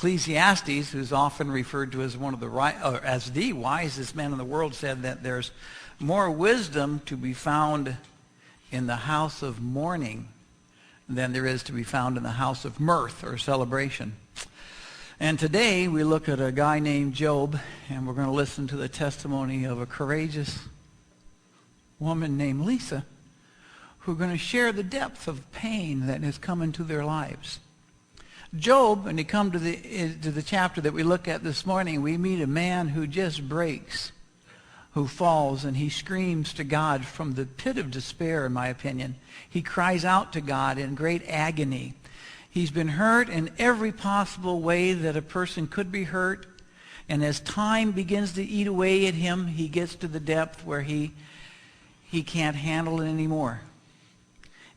Ecclesiastes, who's often referred to as one of the as the wisest man in the world, said that there's more wisdom to be found in the house of mourning than there is to be found in the house of mirth or celebration. And today we look at a guy named Job, and we're going to listen to the testimony of a courageous woman named Lisa, who are going to share the depth of pain that has come into their lives. Job, when you come to the chapter that we look at this morning, we meet a man who just breaks, who falls, and he screams to God from the pit of despair, in my opinion. He cries out to God in great agony. He's been hurt in every possible way that a person could be hurt, and as time begins to eat away at him, he gets to the depth where he can't handle it anymore.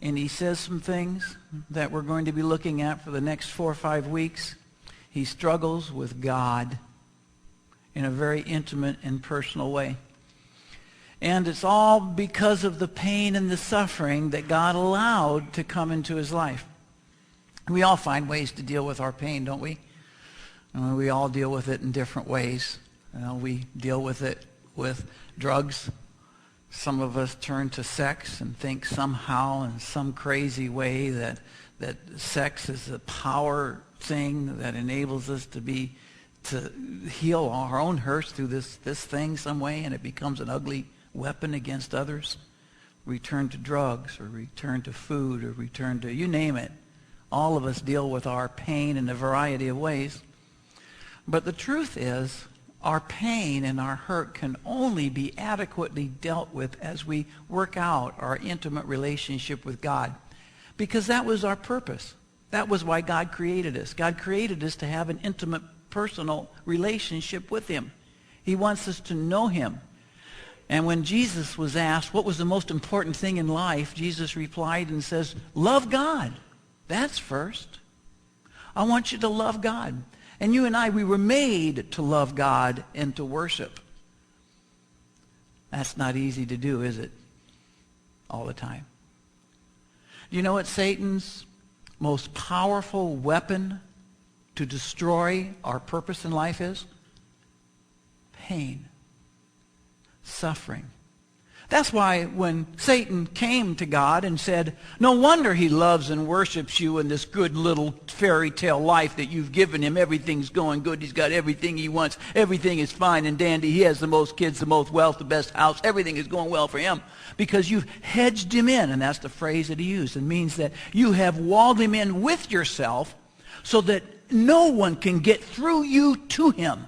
And he says some things that we're going to be looking at for the next 4 or 5 weeks. He struggles with God in a very intimate and personal way. And it's all because of the pain and the suffering that God allowed to come into his life. We all find ways to deal with our pain, don't we? We all deal with it in different ways. We deal with it with drugs. Some of us turn to sex and think somehow in some crazy way that sex is a power thing that enables us to heal our own hurts through this thing some way, and it becomes an ugly weapon against others. We turn to drugs, or we turn to food, or we turn to, you name it. All of us deal with our pain in a variety of ways. But the truth is, our pain and our hurt can only be adequately dealt with as we work out our intimate relationship with God. Because that was our purpose. That was why God created us. God created us to have an intimate, personal relationship with him. He wants us to know him. And when Jesus was asked what was the most important thing in life, Jesus replied and says, love God. That's first. I want you to love God. And you and I, we were made to love God and to worship. That's not easy to do, is it? All the time. Do you know what Satan's most powerful weapon to destroy our purpose in life is? Pain. Suffering. That's why when Satan came to God and said, no wonder he loves and worships you in this good little fairy tale life that you've given him. Everything's going good. He's got everything he wants. Everything is fine and dandy. He has the most kids, the most wealth, the best house. Everything is going well for him because you've hedged him in. And that's the phrase that he used. It means that you have walled him in with yourself so that no one can get through you to him.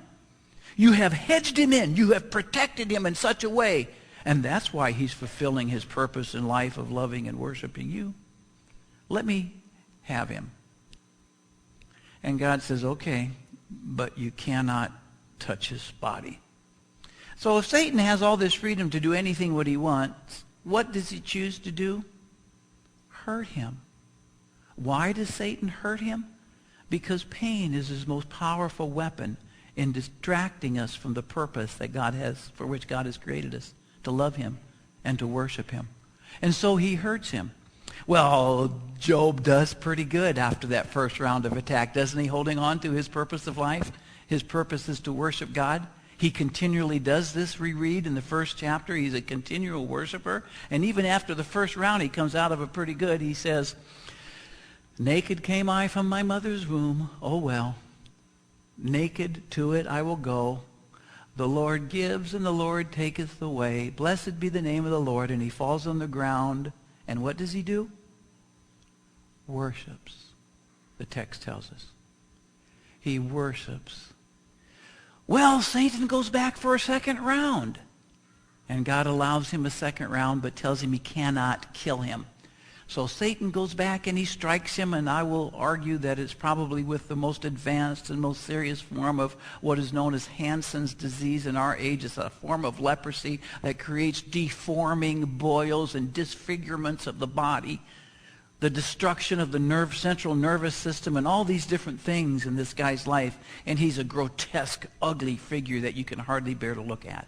You have hedged him in. You have protected him in such a way. And that's why he's fulfilling his purpose in life of loving and worshiping you. Let me have him. And God says, okay, but you cannot touch his body. So if Satan has all this freedom to do anything what he wants, what does he choose to do? Hurt him. Why does Satan hurt him? Because pain is his most powerful weapon in distracting us from the purpose that God has, for which God has created us. To love him and to worship him. And so he hurts him. Well, Job does pretty good after that first round of attack, doesn't he? Holding on to his purpose of life. His purpose is to worship God. He continually does this. We read in the first chapter, he's a continual worshiper. And even after the first round, he comes out of it pretty good. He says, naked came I from my mother's womb. Oh well, naked to it I will go. The Lord gives and the Lord taketh away. Blessed be the name of the Lord. And he falls on the ground. And what does he do? Worships. The text tells us. He worships. Well, Satan goes back for a second round. And God allows him a second round, but tells him he cannot kill him. So Satan goes back and he strikes him, and I will argue that it's probably with the most advanced and most serious form of what is known as Hansen's disease in our age. It's a form of leprosy that creates deforming boils and disfigurements of the body, the destruction of the central nervous system, and all these different things in this guy's life. And he's a grotesque, ugly figure that you can hardly bear to look at.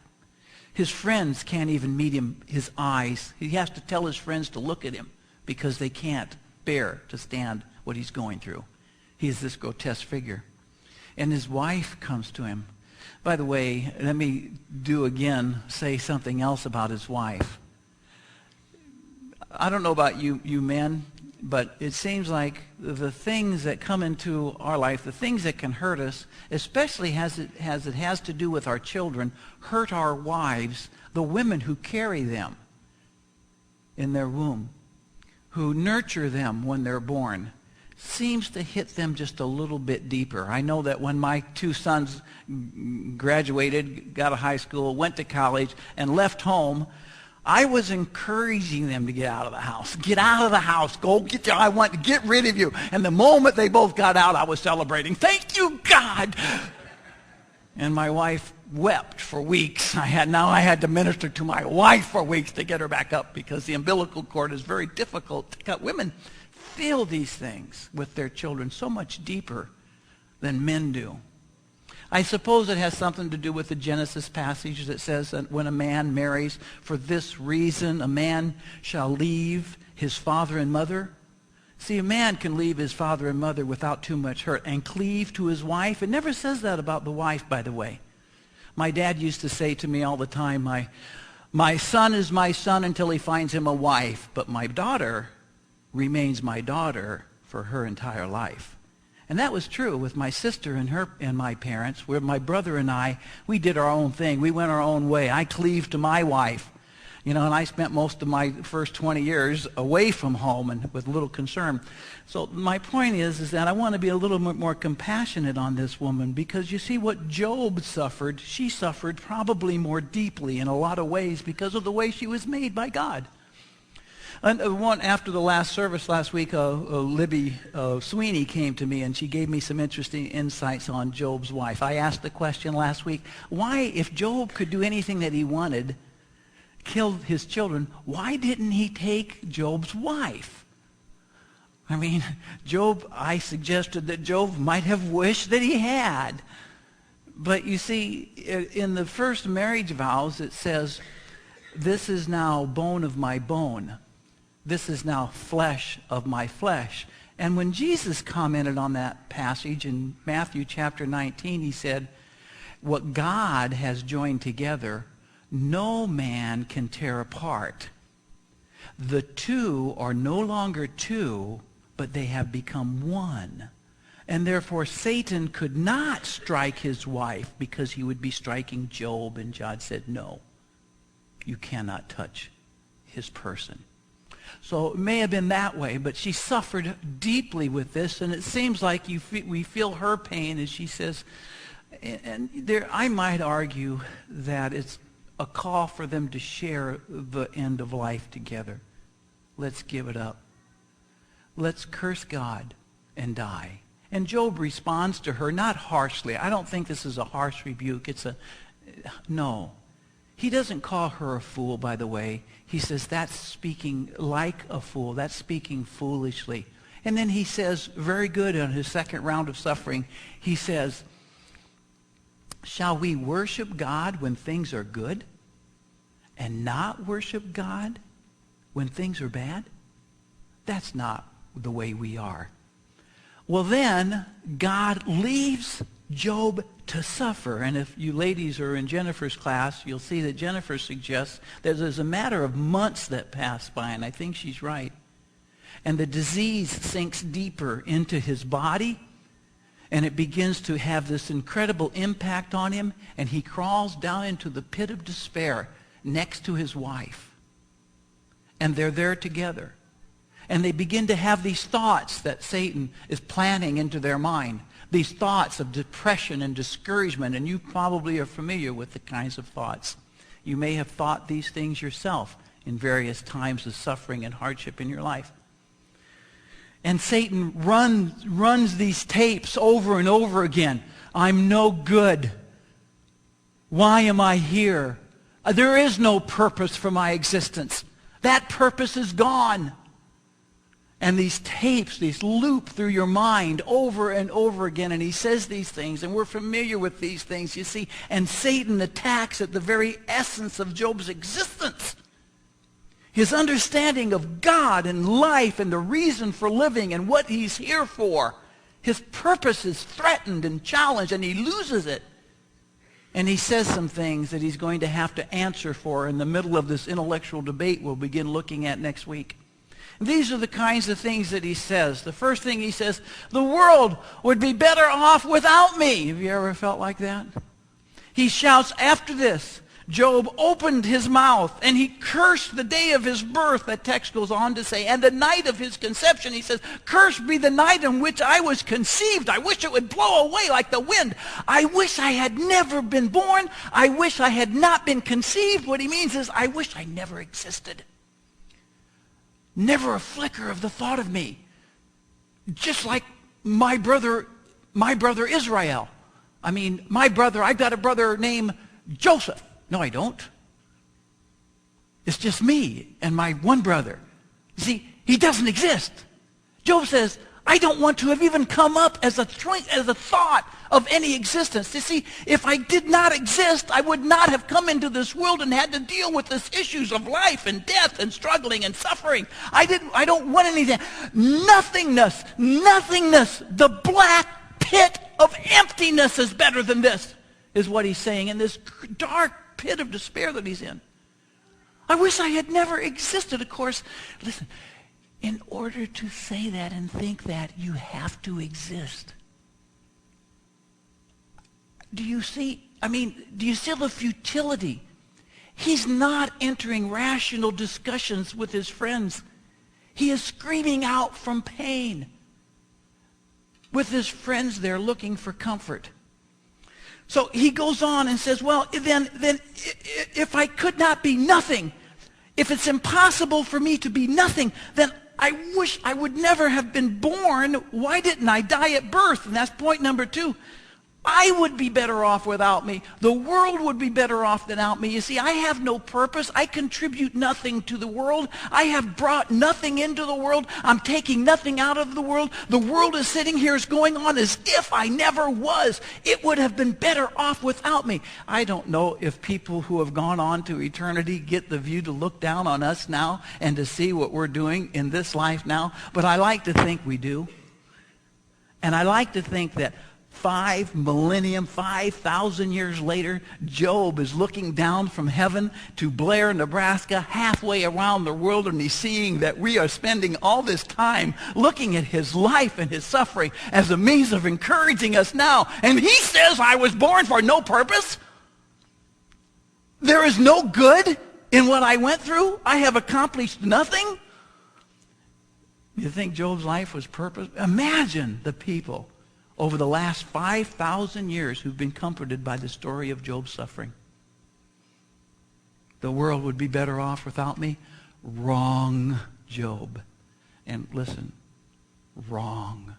His friends can't even meet him, his eyes. He has to tell his friends to look at him, because they can't bear to stand what he's going through. He is this grotesque figure. And his wife comes to him. By the way, let me say something else about his wife. I don't know about you men, but it seems like the things that come into our life, the things that can hurt us, especially as it has to do with our children, hurt our wives, the women who carry them in their womb, who nurture them when they're born, seems to hit them just a little bit deeper. I know that when my two sons graduated, got out of high school, went to college, and left home, I was encouraging them to get out of the house. Get out of the house. Go get there. I want to get rid of you. And the moment they both got out, I was celebrating. Thank you, God. And my wife wept for weeks. I had to minister to my wife for weeks to get her back up, because the umbilical cord is very difficult to cut. Women feel these things with their children so much deeper than men do. I suppose it has something to do with the Genesis passage that says that when a man marries, for this reason a man shall leave his father and mother. See, a man can leave his father and mother without too much hurt and cleave to his wife. It never says that about the wife, by the way. My dad used to say to me all the time, my son is my son until he finds him a wife, but my daughter remains my daughter for her entire life. And that was true with my sister and my parents, where my brother and I, we did our own thing. We went our own way. I cleaved to my wife, and I spent most of my first 20 years away from home and with little concern. So my point is that I want to be a little bit more compassionate on this woman, because you see what Job suffered, she suffered probably more deeply in a lot of ways because of the way she was made by God. And after the last service last week, Libby Sweeney came to me, and she gave me some interesting insights on Job's wife. I asked the question last week, why, if Job could do anything that he wanted, kill his children, why didn't he take Job's wife? I mean, I suggested that Job might have wished that he had. But you see, in the first marriage vows, it says, this is now bone of my bone. This is now flesh of my flesh. And when Jesus commented on that passage in Matthew chapter 19, he said, what God has joined together, no man can tear apart. The two are no longer two, but they have become one. And therefore Satan could not strike his wife, because he would be striking Job. And God said, no, you cannot touch his person. So it may have been that way, but she suffered deeply with this, and it seems like we feel her pain as she says, and I might argue that it's a call for them to share the end of life together. Let's give it up. Let's curse God and die. And Job responds to her, not harshly. I don't think this is a harsh rebuke. No. He doesn't call her a fool, by the way. He says, that's speaking like a fool. That's speaking foolishly. And then he says, very good on his second round of suffering, he says, shall we worship God when things are good and not worship God when things are bad? That's not the way we are. Well, then God leaves Job to suffer. And if you ladies are in Jennifer's class, you'll see that Jennifer suggests that there's a matter of months that pass by, and I think she's right. And the disease sinks deeper into his body, and it begins to have this incredible impact on him, and he crawls down into the pit of despair next to his wife. And they're there together. And they begin to have these thoughts that Satan is planting into their mind. These thoughts of depression and discouragement, and you probably are familiar with the kinds of thoughts. You may have thought these things yourself in various times of suffering and hardship in your life. And Satan runs these tapes over and over again. I'm no good. Why am I here? There is no purpose for my existence. That purpose is gone. And these tapes, these loop through your mind over and over again. And he says these things, and we're familiar with these things, you see. And Satan attacks at the very essence of Job's existence. His understanding of God and life and the reason for living and what he's here for. His purpose is threatened and challenged, and he loses it. And he says some things that he's going to have to answer for in the middle of this intellectual debate we'll begin looking at next week. These are the kinds of things that he says. The first thing he says, the world would be better off without me. Have you ever felt like that? He shouts after this. Job opened his mouth and he cursed the day of his birth, that text goes on to say, and the night of his conception. He says, cursed be the night in which I was conceived. I wish it would blow away like the wind. I wish I had never been born. I wish I had not been conceived. What he means is, I wish I never existed. Never a flicker of the thought of me. Just like my brother Israel. I've got a brother named Joseph. No, I don't. It's just me and my one brother. You see, he doesn't exist. Job says, I don't want to have even come up as a thought of any existence. You see, if I did not exist, I would not have come into this world and had to deal with these issues of life and death and struggling and suffering. I don't want anything. Nothingness, the black pit of emptiness is better than this, is what he's saying in this dark pit of despair that he's in. I wish I had never existed. Of course, listen, in order to say that and think that, you have to exist. Do you see the futility? He's not entering rational discussions with his friends. He is screaming out from pain. With his friends there looking for comfort. So he goes on and says, well, then if I could not be nothing, if it's impossible for me to be nothing, then I wish I would never have been born. Why didn't I die at birth? And that's point number 2. I would be better off without me. The world would be better off without me. You see, I have no purpose. I contribute nothing to the world. I have brought nothing into the world. I'm taking nothing out of the world. The world is sitting here, is going on as if I never was. It would have been better off without me. I don't know if people who have gone on to eternity get the view to look down on us now and to see what we're doing in this life now, but I like to think we do. And I like to think that 5,000 years later, Job is looking down from heaven to Blair, Nebraska, halfway around the world, and he's seeing that we are spending all this time looking at his life and his suffering as a means of encouraging us now. And he says, I was born for no purpose. There is no good in what I went through. I have accomplished nothing. You think Job's life was purpose? Imagine the people over the last 5,000 years who've been comforted by the story of Job's suffering. The world would be better off without me. Wrong, Job. And listen, wrong.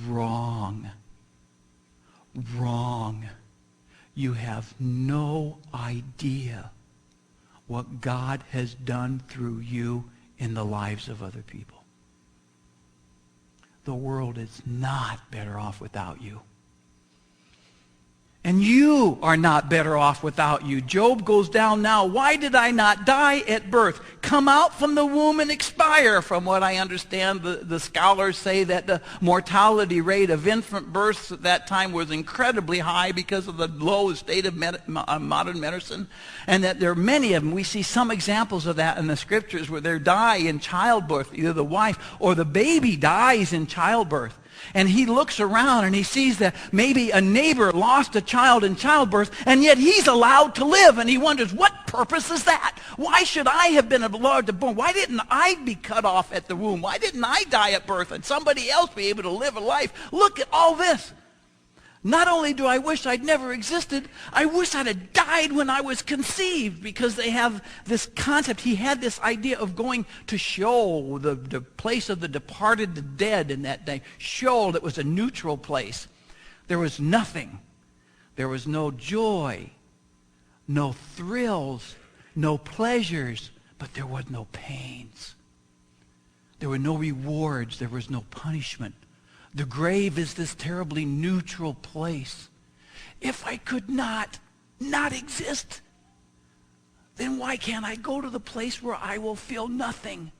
Wrong. Wrong. You have no idea what God has done through you in the lives of other people. The world is not better off without you. And you are not better off without you. Job goes down now. Why did I not die at birth? Come out from the womb and expire. From what I understand, the scholars say that the mortality rate of infant births at that time was incredibly high because of the low state of modern medicine. And that there are many of them. We see some examples of that in the scriptures where they die in childbirth. Either the wife or the baby dies in childbirth. And he looks around and he sees that maybe a neighbor lost a child in childbirth, and yet he's allowed to live. And he wonders, what purpose is that? Why should I have been allowed to born? Why didn't I be cut off at the womb? Why didn't I die at birth and somebody else be able to live a life? Look at all this. Not only do I wish I'd never existed, I wish I'd have died when I was conceived, because they have this concept. He had this idea of going to Sheol, the place of the departed, the dead in that day. Sheol, that was a neutral place. There was nothing. There was no joy, no thrills, no pleasures, but there was no pains. There were no rewards. There was no punishment. The grave is this terribly neutral place. If I could not exist, then why can't I go to the place where I will feel nothing?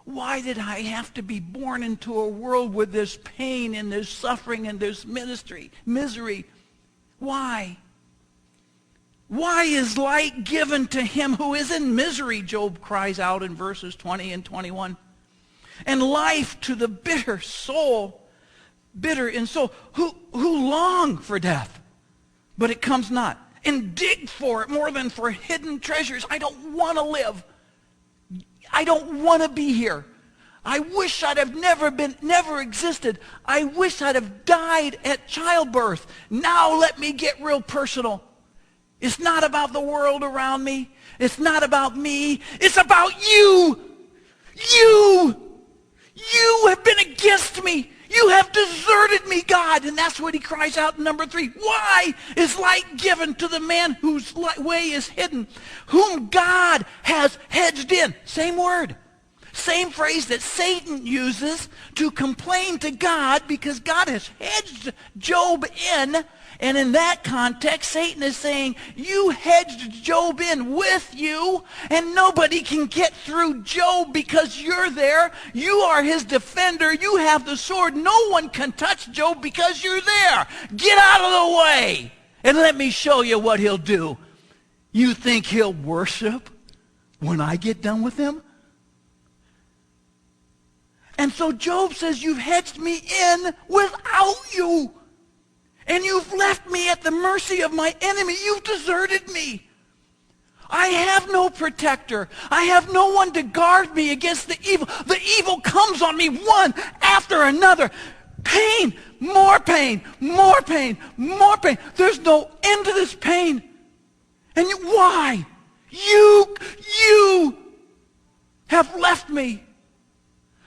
Why did I have to be born into a world with this pain and this suffering and this misery? Why? Why is light given to him who is in misery, Job cries out in verses 20 and 21. And life to the bitter in soul, who long for death, but it comes not. And dig for it more than for hidden treasures. I don't want to live. I don't want to be here. I wish I'd have never existed. I wish I'd have died at childbirth. Now let me get real personal. It's not about the world around me. It's not about me. It's about you. You have been against me. You have deserted me, God. And that's what he cries out in number 3. Why is light given to the man whose way is hidden, whom God has hedged in? Same word. Same phrase that Satan uses to complain to God because God has hedged Job in. And in that context, Satan is saying, you hedged Job in with you, and nobody can get through Job because you're there. You are his defender. You have the sword. No one can touch Job because you're there. Get out of the way, and let me show you what he'll do. You think he'll worship when I get done with him? And so Job says, you've hedged me in without you. And you've left me at the mercy of my enemy. You've deserted me. I have no protector. I have no one to guard me against the evil. The evil comes on me one after another. Pain, more pain, more pain, more pain. There's no end to this pain. And why? You have left me.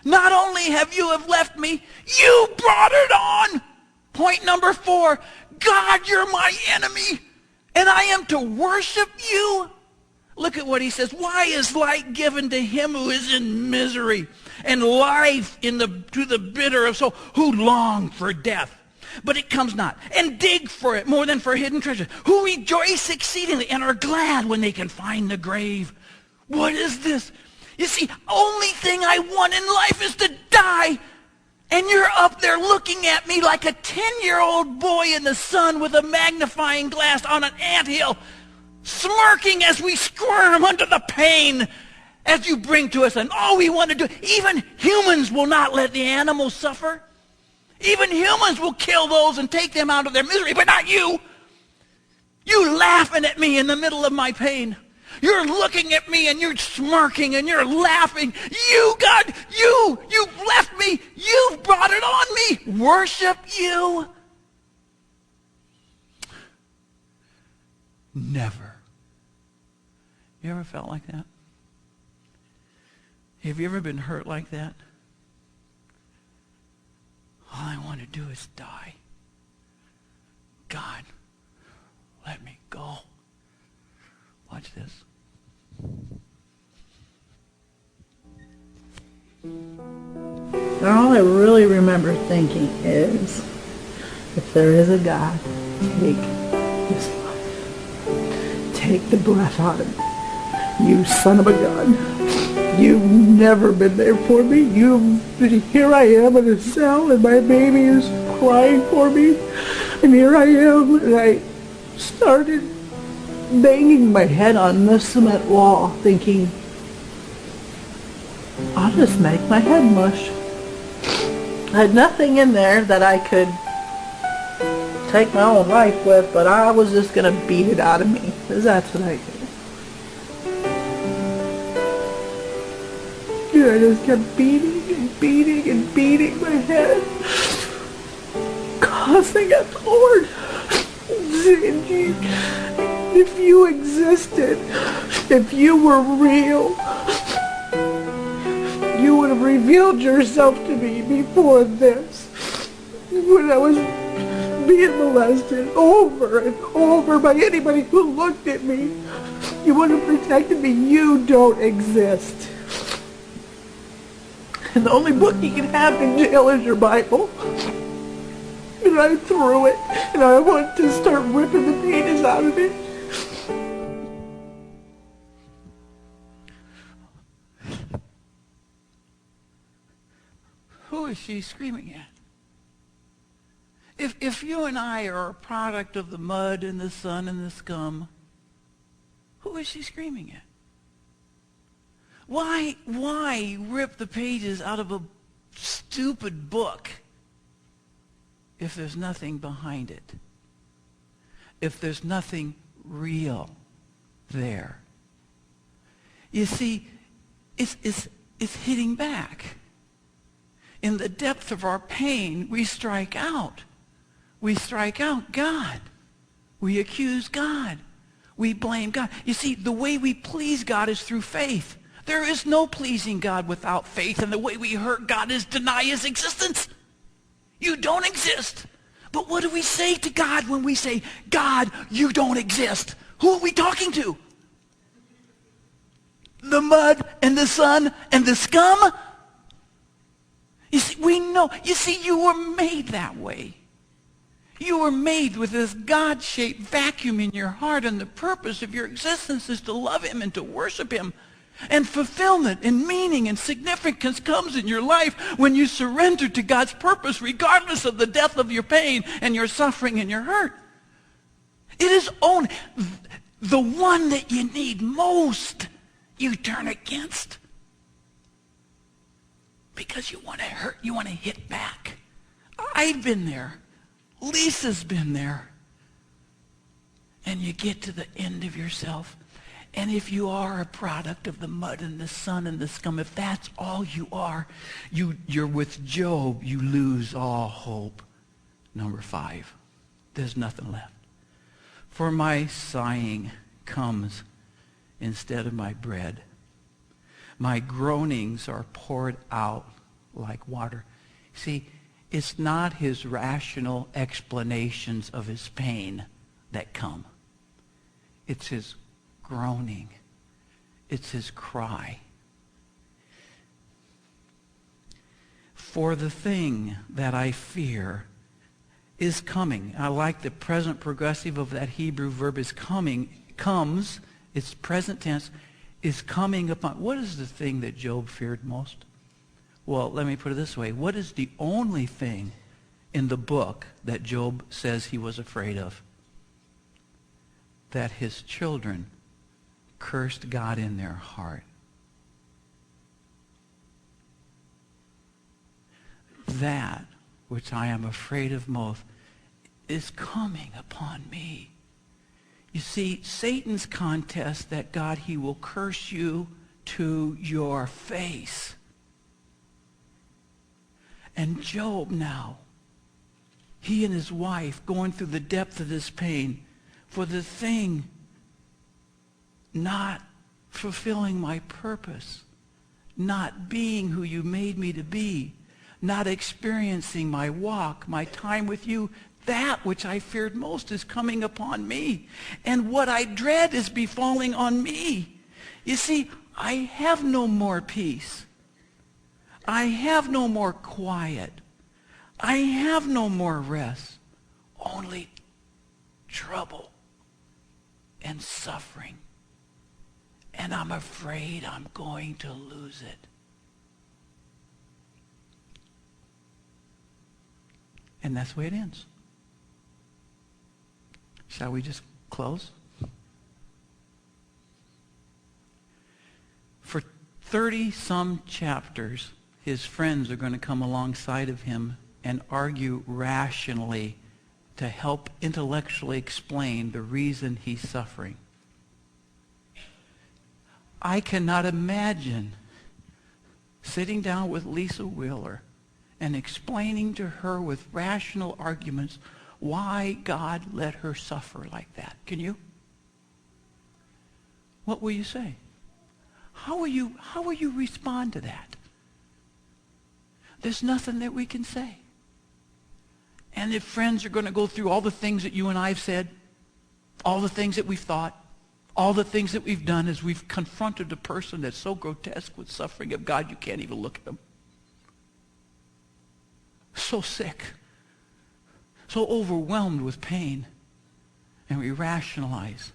Not only have you left me, you brought it on. Point number 4, God, you're my enemy, and I am to worship you? Look at what he says. Why is light given to him who is in misery, and life to the bitter of soul, who long for death? But it comes not, and dig for it more than for hidden treasure, who rejoice exceedingly and are glad when they can find the grave. What is this? You see, only thing I want in life is to die. And you're up there looking at me like a 10-year-old boy in the sun with a magnifying glass on an anthill, smirking as we squirm under the pain as you bring to us. And all we want to do, even humans will not let the animals suffer. Even humans will kill those and take them out of their misery, but not you. You laughing at me in the middle of my pain. You're looking at me and you're smirking and you're laughing. You, God, you've left me. You've brought it on me. Worship you? Never. You ever felt like that? Have you ever been hurt like that? All I want to do is die. God, let me go. Watch this. All I really remember thinking is, if there is a God, take this life. Take the breath out of me. You son of a gun. You've never been there for me. Here I am in a cell and my baby is crying for me. And here I am, and I started banging my head on the cement wall, thinking, I'll just make my head mush. I had nothing in there that I could take my own life with, but I was just going to beat it out of me, because that's what I do. And I just kept beating and beating and beating my head, cussing at the Lord. If you existed, if you were real, you would have revealed yourself to me before this. When I was being molested over and over by anybody who looked at me, you would have protected me. You don't exist. And the only book you can have in jail is your Bible. And I threw it, and I wanted to start ripping the pages out of it. is she screaming at? If you and I are a product of the mud and the sun and the scum, who is she screaming at? Why rip the pages out of a stupid book if there's nothing behind it? If there's nothing real there? You see, it's hitting back. In the depth of our pain, we strike out. We strike out God. We accuse God. We blame God. You see, the way we please God is through faith. There is no pleasing God without faith, and the way we hurt God is deny his existence. You don't exist. But what do we say to God when we say, God, you don't exist? Who are we talking to? The mud and the sun and the scum? You see, we know. You see, you were made that way. You were made with this God-shaped vacuum in your heart, and the purpose of your existence is to love him and to worship him. And fulfillment and meaning and significance comes in your life when you surrender to God's purpose, regardless of the depth of your pain and your suffering and your hurt. It is only the one that you need most you turn against. Because you want to hurt, you want to hit back. I've been there. Lisa's been there. And you get to the end of yourself. And if you are a product of the mud and the sun and the scum, if that's all you are, you're with Job, you lose all hope. Number 5, there's nothing left. For my sighing comes instead of my bread. My groanings are poured out like water. See, it's not his rational explanations of his pain that come. It's his groaning. It's his cry. For the thing that I fear is coming. I like the present progressive of that Hebrew verb is coming. Comes. It's present tense. Is coming upon. What is the thing that Job feared most? Well, let me put it this way. What is the only thing in the book that Job says he was afraid of? That his children cursed God in their heart. That which I am afraid of most is coming upon me. You see, Satan's contest that God, he will curse you to your face. And Job now, he and his wife going through the depth of this pain for the thing not fulfilling my purpose, not being who you made me to be, not experiencing my walk, my time with you. That which I feared most is coming upon me. And what I dread is befalling on me. You see, I have no more peace. I have no more quiet. I have no more rest. Only trouble and suffering. And I'm afraid I'm going to lose it. And that's the way it ends. Shall we just close? For 30-some chapters, his friends are going to come alongside of him and argue rationally to help intellectually explain the reason he's suffering. I cannot imagine sitting down with Lisa Wheeler and explaining to her with rational arguments why God let her suffer like that. Can you? What will you say? How will you respond to that? There's nothing that we can say. And if friends are going to go through all the things that you and I have said, all the things that we've thought, all the things that we've done as we've confronted a person that's so grotesque with suffering of God you can't even look at them. So sick. So overwhelmed with pain. And we rationalize.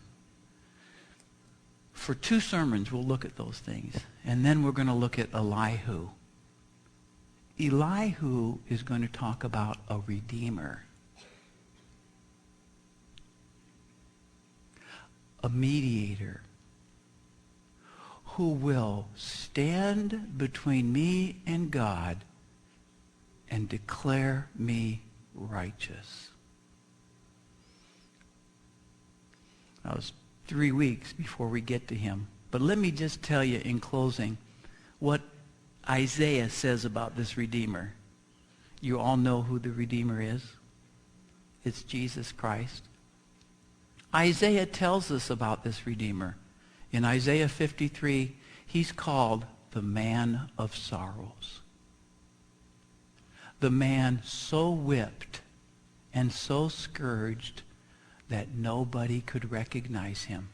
For 2 sermons we'll look at those things. And then we're going to look at Elihu. Elihu is going to talk about a redeemer, a mediator, who will stand between me and God and declare me righteous. That was 3 weeks before we get to him. But let me just tell you in closing what Isaiah says about this Redeemer. You all know who the Redeemer is. It's Jesus Christ. Isaiah tells us about this Redeemer. In Isaiah 53, he's called the man of sorrows. The man so whipped and so scourged that nobody could recognize him.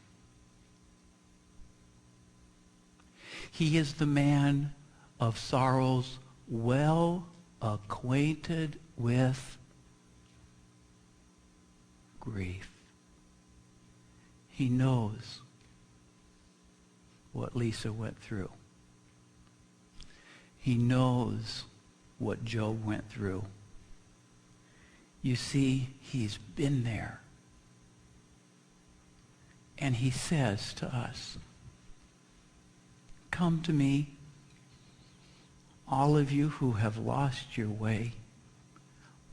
He is the man of sorrows, well acquainted with grief. He knows what Lisa went through. He knows what Job went through. You see, he's been there. And he says to us, come to me, all of you who have lost your way,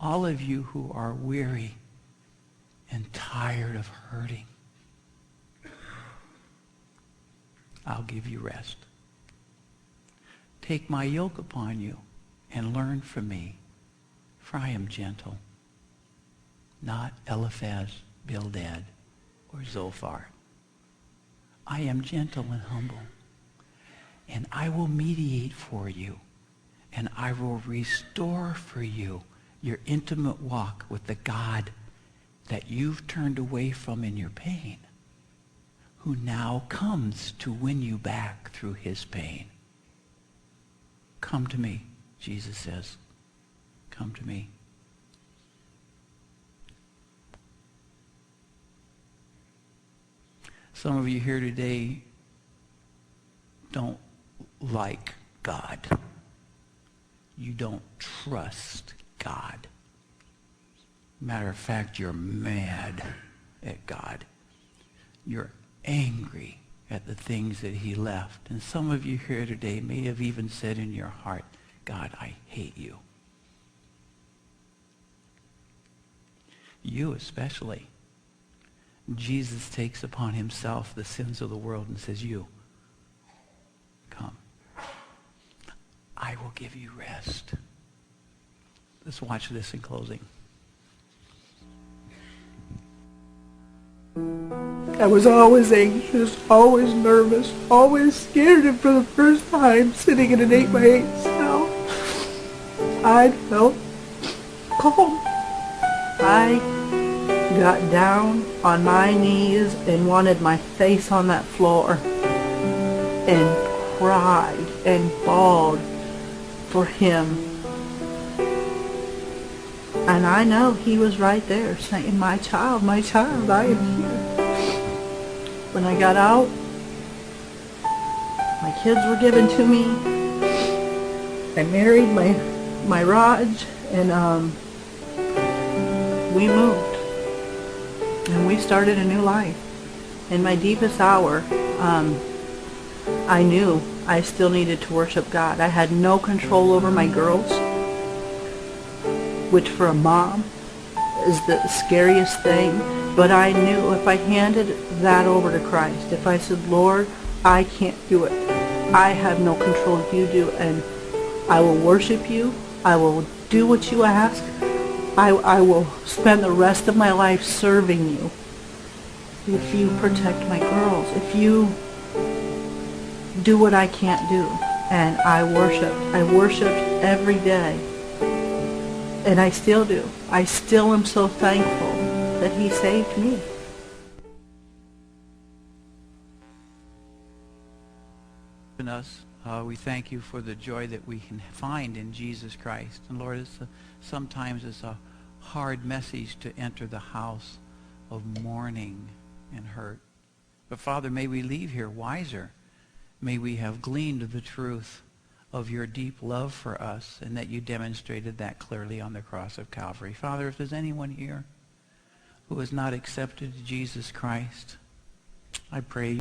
all of you who are weary and tired of hurting. I'll give you rest. Take my yoke upon you and learn from me, for I am gentle, not Eliphaz, Bildad, or Zophar. I am gentle and humble, and I will mediate for you, and I will restore for you your intimate walk with the God that you've turned away from in your pain, who now comes to win you back through his pain. Come to me, Jesus says. Come to me. Some of you here today don't like God. You don't trust God. Matter of fact, you're mad at God. You're angry at the things that he left. And some of you here today may have even said in your heart, God, I hate you. You especially. Jesus takes upon himself the sins of the world and says, you, come. I will give you rest. Let's watch this in closing. I was always anxious, always nervous, always scared, and for the first time sitting in an 8x8 cell, I felt calm. I got down on my knees and wanted my face on that floor and cried and bawled for him. And I know he was right there saying, my child, I am here. When I got out, my kids were given to me. I married my Raj, and we moved. And we started a new life. In my deepest hour, I knew I still needed to worship God. I had no control over my girls, which for a mom is the scariest thing. But I knew if I handed that over to Christ, if I said, Lord, I can't do it. I have no control, you do, and I will worship you. I will do what you ask. I will spend the rest of my life serving you. If you protect my girls, if you do what I can't do. And I worshiped every day. And I still do. I still am so thankful that he saved me. In us, we thank you for the joy that we can find in Jesus Christ. And Lord, sometimes it's a hard message to enter the house of mourning and hurt. But Father, may we leave here wiser. May we have gleaned the truth of your deep love for us, and that you demonstrated that clearly on the cross of Calvary. Father, if there's anyone here who has not accepted Jesus Christ, I pray